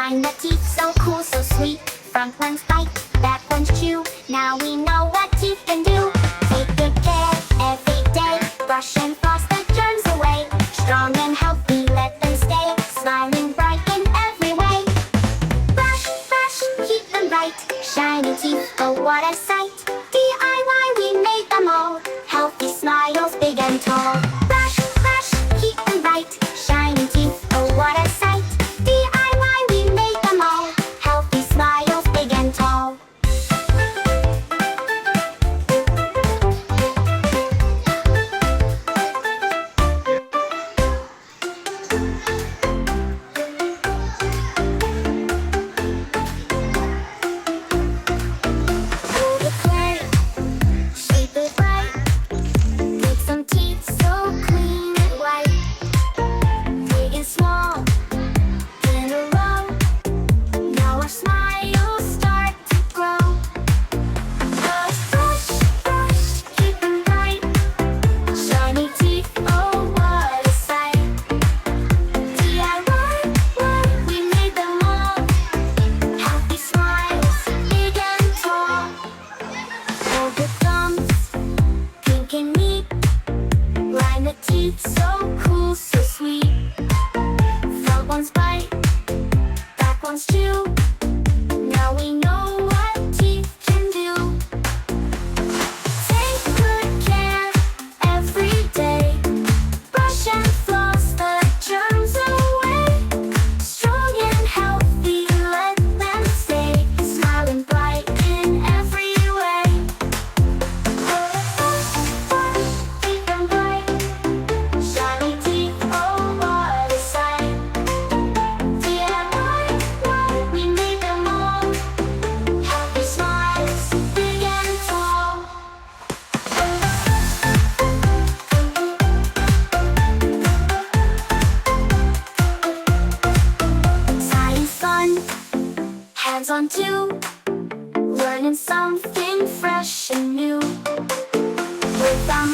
Grind the teeth, so cool, so sweet. Front ones bite, back ones chew. Now we know what teeth can do. Take good care every day. Brush and floss the germs away. Strong and healthy, let them stay. Smiling bright in every way. Brush, brush, keep them bright. Shiny teeth, oh what a sight. DIY, we made them all. Healthy smiles, big and tall. Brush, brush, keep them bright. Shiny teeth, oh what a sight. DIY, we made them all. Healthy smiles, big and tall. Hold it play, shape it right. Make some teeth so clean and white. Big and small, in a row. Now our smiles start to grow. Brush, brush, brush, keep them bright. Shiny teeth, oh what a sight. DIY, we made them all. Healthy smiles, big and tall. Hold the thumbs, pink and neat. Line the teeth, so cool, so sweet. Front ones bite, back ones chew. Now we know what teeth can do. Take good care every day. Brush and floss the germs away. Strong and healthy, let them stay. Smiling bright in every way. Brush, brush, keep them bright. Shiny teeth, oh what a sight. DIY, we made them all. Happy smiles, big and tall. Science fun, hands on too. Learning something fresh and new. With our